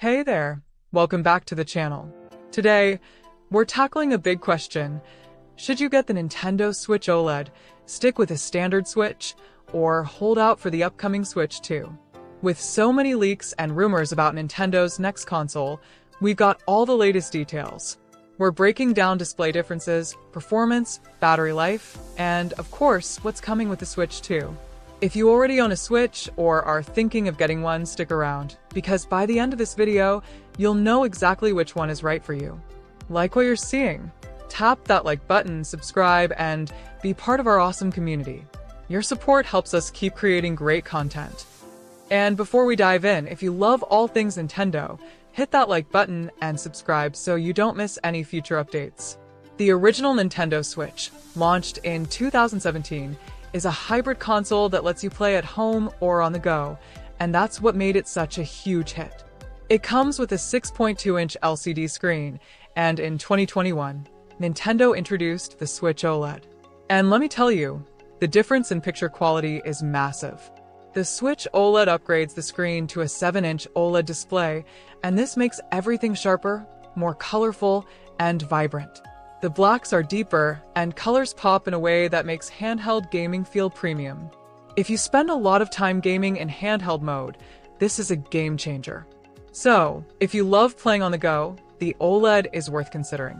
Hey there, welcome back to the channel. Today, we're tackling a big question. Should you get the Nintendo Switch OLED, stick with a standard Switch, or hold out for the upcoming Switch 2? With so many leaks and rumors about Nintendo's next console, we've got all the latest details. We're breaking down display differences, performance, battery life, and of course, what's coming with the Switch 2. If you already own a Switch or are thinking of getting one, stick around, because by the end of this video, you'll know exactly which one is right for you. Like what you're seeing? Tap that like button, subscribe, and be part of our awesome community. Your support helps us keep creating great content. And before we dive in, if you love all things Nintendo, hit that like button and subscribe so you don't miss any future updates. The original Nintendo Switch, launched in 2017, is a hybrid console that lets you play at home or on the go, and that's what made it such a huge hit. It comes with a 6.2-inch LCD screen, and in 2021, Nintendo introduced the Switch OLED. And let me tell you, the difference in picture quality is massive. The Switch OLED upgrades the screen to a 7-inch OLED display, and this makes everything sharper, more colorful, and vibrant. The blacks are deeper, and colors pop in a way that makes handheld gaming feel premium. If you spend a lot of time gaming in handheld mode, this is a game changer. So, if you love playing on the go, the OLED is worth considering.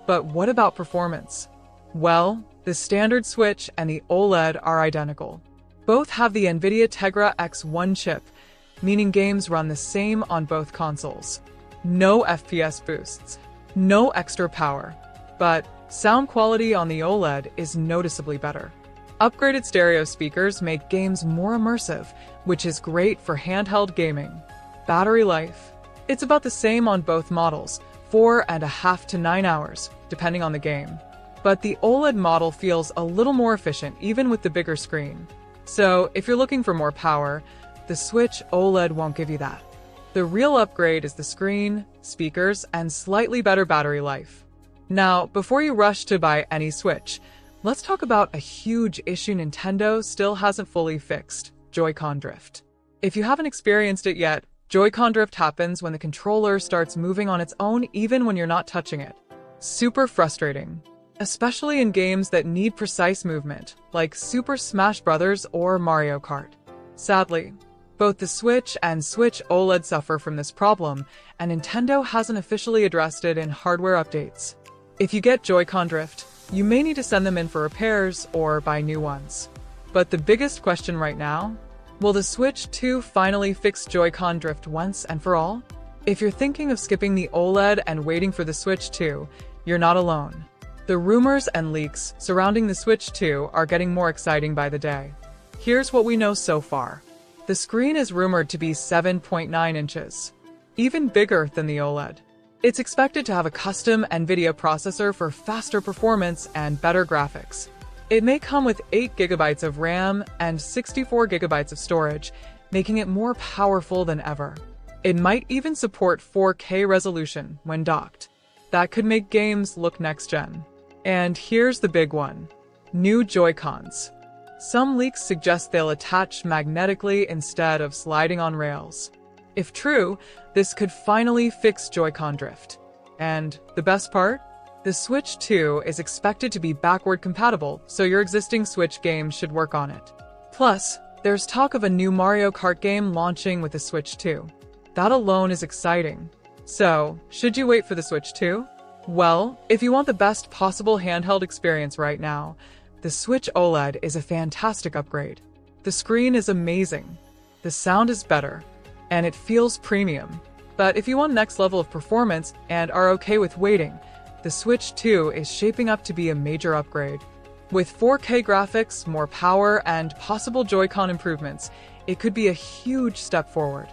But what about performance? Well, the standard Switch and the OLED are identical. Both have the NVIDIA Tegra X1 chip, meaning games run the same on both consoles. No FPS boosts, no extra power. But sound quality on the OLED is noticeably better. Upgraded stereo speakers make games more immersive, which is great for handheld gaming. Battery life. It's about the same on both models, 4.5 to 9 hours, depending on the game. But the OLED model feels a little more efficient even with the bigger screen. So if you're looking for more power, the Switch OLED won't give you that. The real upgrade is the screen, speakers, and slightly better battery life. Now, before you rush to buy any Switch, let's talk about a huge issue Nintendo still hasn't fully fixed: Joy-Con drift. If you haven't experienced it yet, Joy-Con drift happens when the controller starts moving on its own even when you're not touching it. Super frustrating, especially in games that need precise movement, like Super Smash Bros. Or Mario Kart. Sadly, both the Switch and Switch OLED suffer from this problem, and Nintendo hasn't officially addressed it in hardware updates. If you get Joy-Con drift, you may need to send them in for repairs or buy new ones. But the biggest question right now? Will the Switch 2 finally fix Joy-Con drift once and for all? If you're thinking of skipping the OLED and waiting for the Switch 2, you're not alone. The rumors and leaks surrounding the Switch 2 are getting more exciting by the day. Here's what we know so far. The screen is rumored to be 7.9 inches, even bigger than the OLED. It's expected to have a custom NVIDIA processor for faster performance and better graphics. It may come with 8 GB of RAM and 64 GB of storage, making it more powerful than ever. It might even support 4K resolution when docked. That could make games look next-gen. And here's the big one: new Joy-Cons. Some leaks suggest they'll attach magnetically instead of sliding on rails. If true, this could finally fix Joy-Con drift. And the best part? The Switch 2 is expected to be backward compatible, so your existing Switch games should work on it. Plus, there's talk of a new Mario Kart game launching with the Switch 2. That alone is exciting. So, should you wait for the Switch 2? Well, if you want the best possible handheld experience right now, the Switch OLED is a fantastic upgrade. The screen is amazing, the sound is better, and it feels premium. But if you want next level of performance and are okay with waiting, the Switch 2 is shaping up to be a major upgrade. With 4K graphics, more power, and possible Joy-Con improvements, it could be a huge step forward.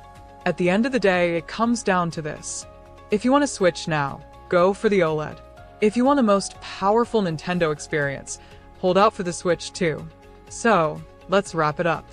At the end of the day, it comes down to this. If you want to switch now, go for the OLED. If you want the most powerful Nintendo experience, hold out for the Switch 2. So, let's wrap it up.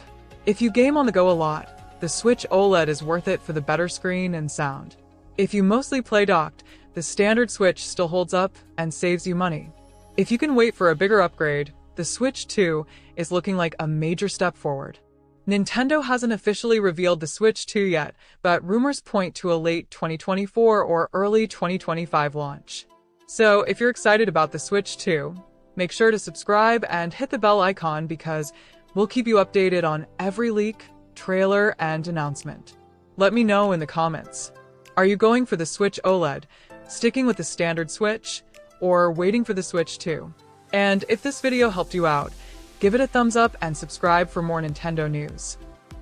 If you game on the go a lot, the Switch OLED is worth it for the better screen and sound. If you mostly play docked, the standard Switch still holds up and saves you money. If you can wait for a bigger upgrade, the Switch 2 is looking like a major step forward. Nintendo hasn't officially revealed the Switch 2 yet, but rumors point to a late 2024 or early 2025 launch. So if you're excited about the Switch 2, make sure to subscribe and hit the bell icon because we'll keep you updated on every leak, trailer, and announcement. Let me know in the comments. Are you going for the Switch OLED, sticking with the standard Switch, or waiting for the Switch 2? And if this video helped you out, give it a thumbs up and subscribe for more Nintendo news.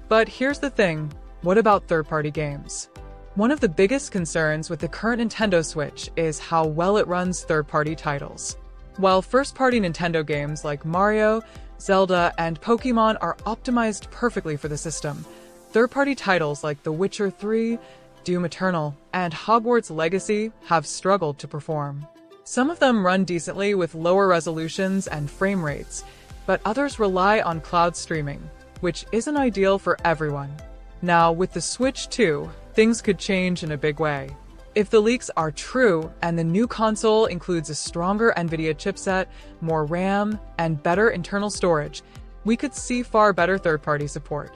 But here's the thing, what about third-party games? One of the biggest concerns with the current Nintendo Switch is how well it runs third-party titles. While first-party Nintendo games like Mario, Zelda, and Pokemon are optimized perfectly for the system, third-party titles like The Witcher 3, Doom Eternal, and Hogwarts Legacy have struggled to perform. Some of them run decently with lower resolutions and frame rates, but others rely on cloud streaming, which isn't ideal for everyone. Now, with the Switch 2, things could change in a big way. If the leaks are true and the new console includes a stronger NVIDIA chipset, more RAM, and better internal storage, we could see far better third-party support.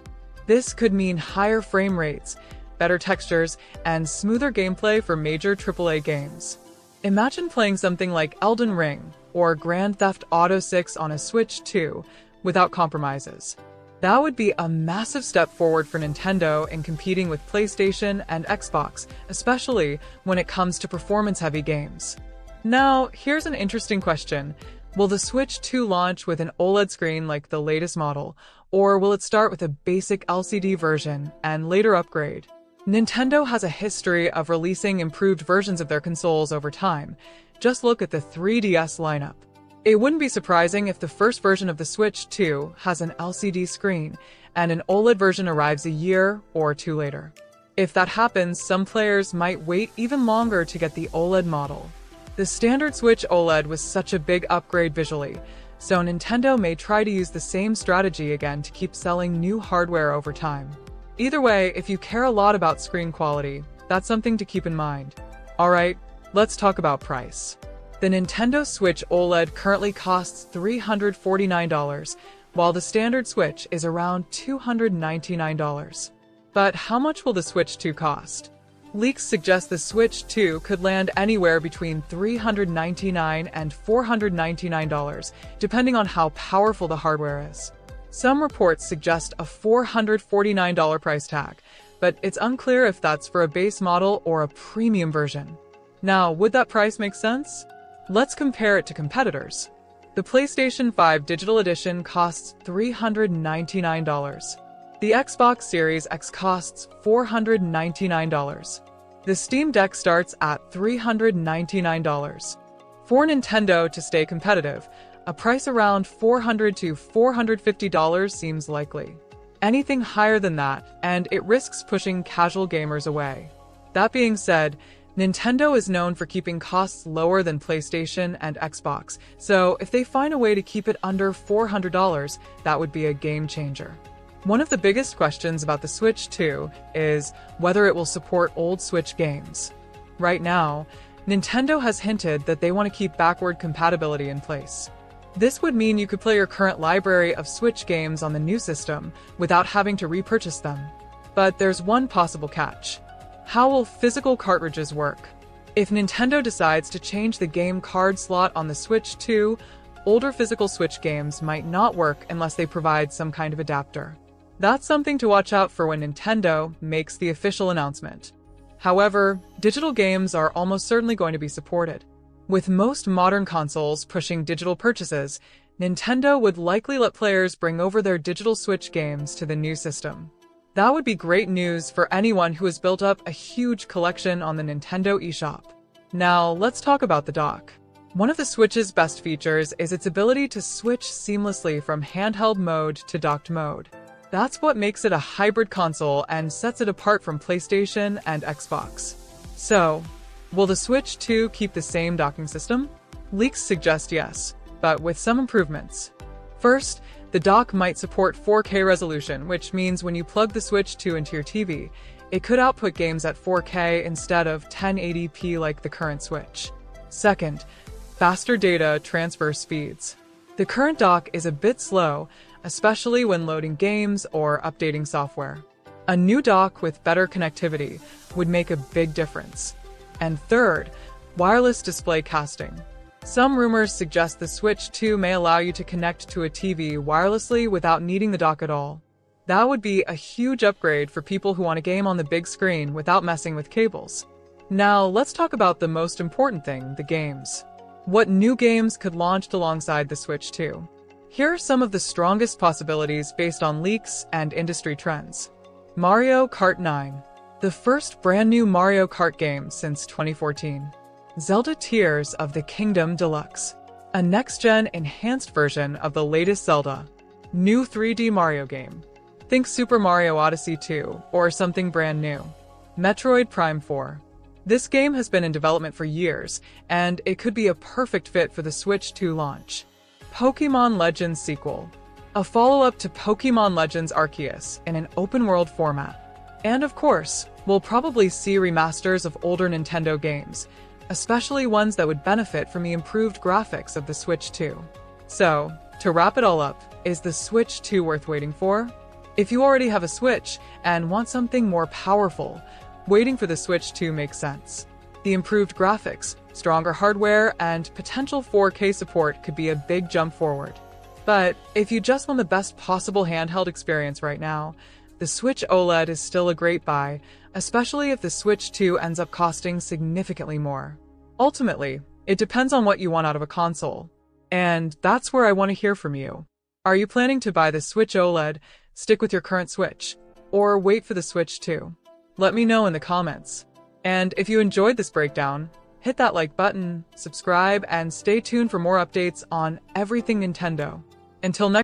This could mean higher frame rates, better textures, and smoother gameplay for major AAA games. Imagine playing something like Elden Ring or Grand Theft Auto 6 on a Switch 2 without compromises. That would be a massive step forward for Nintendo in competing with PlayStation and Xbox, especially when it comes to performance-heavy games. Now, here's an interesting question. Will the Switch 2 launch with an OLED screen like the latest model, or will it start with a basic LCD version and later upgrade? Nintendo has a history of releasing improved versions of their consoles over time. Just look at the 3DS lineup. It wouldn't be surprising if the first version of the Switch 2 has an LCD screen and an OLED version arrives a year or two later. If that happens, some players might wait even longer to get the OLED model. The standard Switch OLED was such a big upgrade visually, so Nintendo may try to use the same strategy again to keep selling new hardware over time. Either way, if you care a lot about screen quality, that's something to keep in mind. Alright, let's talk about price. The Nintendo Switch OLED currently costs $349, while the standard Switch is around $299. But how much will the Switch 2 cost? Leaks suggest the Switch 2 could land anywhere between $399 and $499, depending on how powerful the hardware is. Some reports suggest a $449 price tag, but it's unclear if that's for a base model or a premium version. Now, would that price make sense? Let's compare it to competitors. The PlayStation 5 Digital Edition costs $399. The Xbox Series X costs $499. The Steam Deck starts at $399. For Nintendo to stay competitive, a price around $400 to $450 seems likely. Anything higher than that, and it risks pushing casual gamers away. That being said, Nintendo is known for keeping costs lower than PlayStation and Xbox, so if they find a way to keep it under $400, that would be a game changer. One of the biggest questions about the Switch 2 is whether it will support old Switch games. Right now, Nintendo has hinted that they want to keep backward compatibility in place. This would mean you could play your current library of Switch games on the new system without having to repurchase them. But there's one possible catch. How will physical cartridges work? If Nintendo decides to change the game card slot on the Switch 2, older physical Switch games might not work unless they provide some kind of adapter. That's something to watch out for when Nintendo makes the official announcement. However, digital games are almost certainly going to be supported. With most modern consoles pushing digital purchases, Nintendo would likely let players bring over their digital Switch games to the new system. That would be great news for anyone who has built up a huge collection on the Nintendo eShop. Now, let's talk about the dock. One of the Switch's best features is its ability to switch seamlessly from handheld mode to docked mode. That's what makes it a hybrid console and sets it apart from PlayStation and Xbox. So, will the Switch 2 keep the same docking system? Leaks suggest yes, but with some improvements. First, the dock might support 4K resolution, which means when you plug the Switch 2 into your TV, it could output games at 4K instead of 1080p like the current Switch. Second, faster data transfer speeds. The current dock is a bit slow, especially when loading games or updating software. A new dock with better connectivity would make a big difference. And third, wireless display casting. Some rumors suggest the Switch 2 may allow you to connect to a TV wirelessly without needing the dock at all. That would be a huge upgrade for people who want to game on the big screen without messing with cables. Now, let's talk about the most important thing, the games. What new games could launch alongside the Switch 2? Here are some of the strongest possibilities based on leaks and industry trends. Mario Kart 9, the first brand new Mario Kart game since 2014. Zelda Tears of the Kingdom Deluxe, a next-gen enhanced version of the latest Zelda. New 3D Mario game. Think Super Mario Odyssey 2 or something brand new. Metroid Prime 4. This game has been in development for years, and it could be a perfect fit for the Switch 2 launch. Pokémon Legends sequel. A follow-up to Pokémon Legends Arceus in an open-world format. And of course, we'll probably see remasters of older Nintendo games, especially ones that would benefit from the improved graphics of the Switch 2. So, to wrap it all up, is the Switch 2 worth waiting for? If you already have a Switch and want something more powerful, waiting for the Switch 2 makes sense. The improved graphics, stronger hardware, and potential 4K support could be a big jump forward. But if you just want the best possible handheld experience right now, the Switch OLED is still a great buy, especially if the Switch 2 ends up costing significantly more. Ultimately, it depends on what you want out of a console. And that's where I want to hear from you. Are you planning to buy the Switch OLED, stick with your current Switch, or wait for the Switch 2? Let me know in the comments. And if you enjoyed this breakdown, hit that like button, subscribe, and stay tuned for more updates on everything Nintendo. Until next